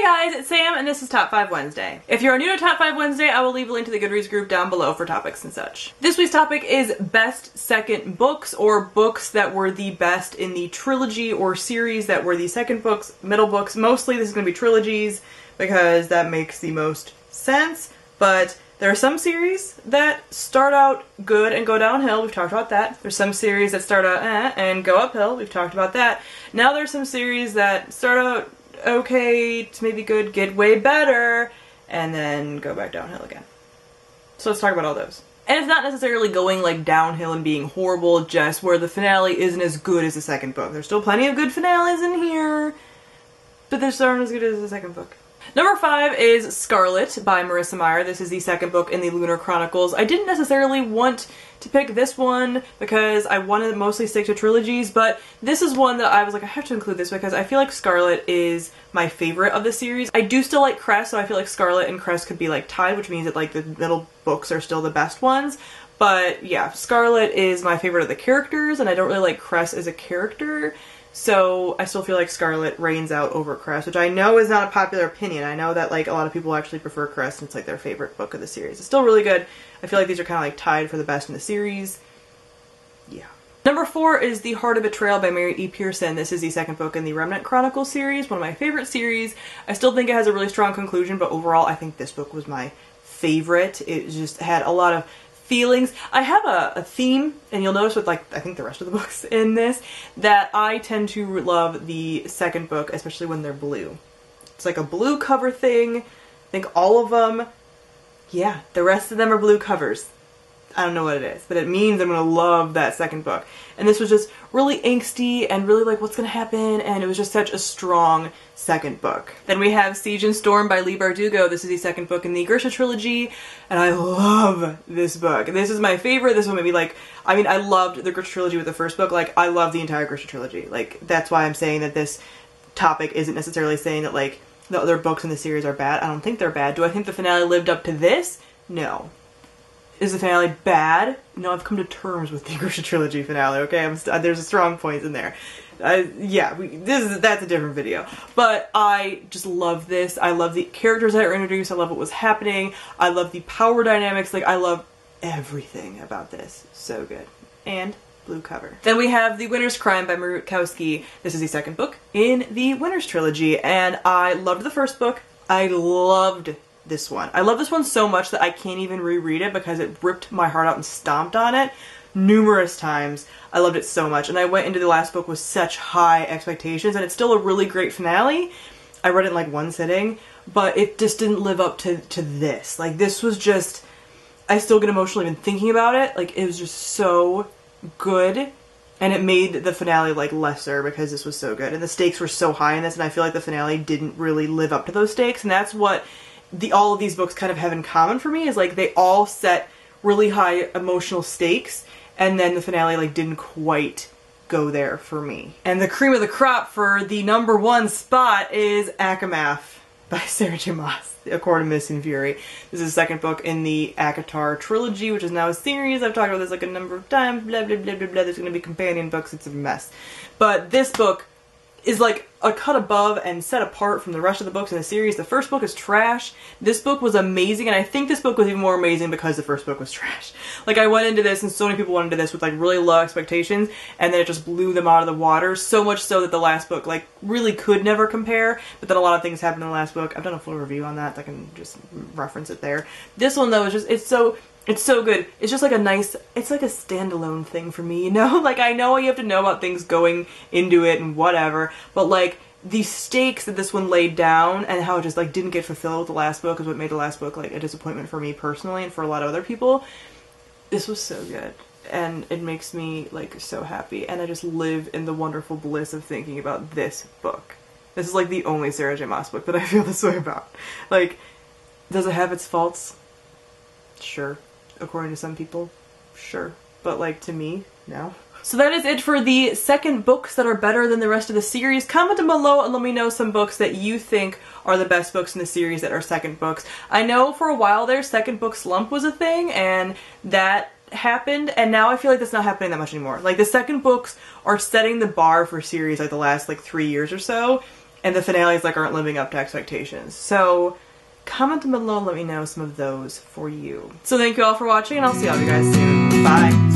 Hey guys, it's Sam and this is Top 5 Wednesday. If you're new to Top 5 Wednesday, I will leave a link to the Goodreads group down below for topics and such. This week's topic is best second books, or books that were the best in the trilogy or series that were the second books, middle books. Mostly this is going to be trilogies because that makes the most sense, but there are some series that start out good and go downhill. We've talked about that. There's some series that start out and go uphill. We've talked about that. Now there's some series that start out okay to maybe good, get way better, and then go back downhill again. So let's talk about all those. And it's not necessarily going like downhill and being horrible, just where the finale isn't as good as the second book. There's still plenty of good finales in here, but they aren't as good as the second book. Number 5 is Scarlet by Marissa Meyer. This is the second book in the Lunar Chronicles. I didn't necessarily want to pick this one because I wanted to mostly stick to trilogies, but this is one that I was like, I have to include this because I feel like Scarlet is my favorite of the series. I do still like Cress, so I feel like Scarlet and Cress could be like tied, which means that like the middle books are still the best ones. But yeah, Scarlet is my favorite of the characters, and I don't really like Cress as a character. So I still feel like Scarlet reigns out over Cress, which I know is not a popular opinion. I know that like a lot of people actually prefer Cress and it's like their favorite book of the series. It's still really good. I feel like these are kind of like tied for the best in the series. Yeah. Number 4 is The Heart of Betrayal by Mary E. Pearson. This is the second book in the Remnant Chronicles series, one of my favorite series. I still think it has a really strong conclusion, but overall I think this book was my favorite. It just had a lot of feelings. I have a theme, and you'll notice with like I think the rest of the books in this, that I tend to love the second book, especially when they're blue. It's like a blue cover thing. I think all of them, yeah, the rest of them are blue covers. I don't know what it is, but it means I'm gonna love that second book. And this was just really angsty and really like what's gonna happen, and it was just such a strong second book. Then we have Siege and Storm by Leigh Bardugo. This is the second book in the Grisha trilogy, and I love this book. This is my favorite. This one made me like, I mean, I loved the Grisha trilogy with the first book. Like, I love the entire Grisha trilogy. Like, that's why I'm saying that this topic isn't necessarily saying that like the other books in the series are bad. I don't think they're bad. Do I think the finale lived up to this? No. Is the finale bad? No, I've come to terms with the Grisha trilogy finale, okay? There's a strong point in there. Yeah, that's a different video. But I just love this. I love the characters that are introduced. I love what was happening. I love the power dynamics. Like, I love everything about this. So good. And blue cover. Then we have The Winter's Crime by Marie Rutkowski. This is the second book in the Winter's trilogy, and I loved the first book. I loved this one. I love this one so much that I can't even reread it because it ripped my heart out and stomped on it numerous times. I loved it so much, and I went into the last book with such high expectations, and it's still a really great finale. I read it in like one sitting, but it just didn't live up to this. Like, this was just, I still get emotional even thinking about it. Like, it was just so good, and it made the finale like lesser because this was so good, and the stakes were so high in this, and I feel like the finale didn't really live up to those stakes, and that's what all of these books kind of have in common for me, is like they all set really high emotional stakes, and then the finale like didn't quite go there for me. And the cream of the crop for the number 1 spot is Akimov by Sarah J. Maas, A Court of Mist and Fury. This is the second book in the ACOTAR trilogy, which is now a series. I've talked about this like a number of times, blah blah blah blah blah. There's gonna be companion books, it's a mess. But this book is like a cut above and set apart from the rest of the books in the series. The first book is trash. This book was amazing, and I think this book was even more amazing because the first book was trash. Like, I went into this, and so many people went into this with like really low expectations, and then it just blew them out of the water, so much so that the last book like really could never compare, but then a lot of things happened in the last book. I've done a full review on that, I can just reference it there. This one though is just, it's so good. It's just like a nice, it's like a standalone thing for me, you know? Like, I know you have to know about things going into it and whatever, but like the stakes that this one laid down and how it just like didn't get fulfilled with the last book is what made the last book like a disappointment for me personally and for a lot of other people. This was so good, and it makes me like so happy, and I just live in the wonderful bliss of thinking about this book. This is like the only Sarah J. Maas book that I feel this way about. Like, does it have its faults? Sure. According to some people, sure. But like, to me, no. So that is it for the second books that are better than the rest of the series. Comment down below and let me know some books that you think are the best books in the series that are second books. I know for a while there, second book slump was a thing, and that happened, and now I feel like that's not happening that much anymore. Like, the second books are setting the bar for series like the last like 3 years or so, and the finales like aren't living up to expectations. So comment below, let me know some of those for you. So thank you all for watching, and I'll see all of you guys soon. Bye!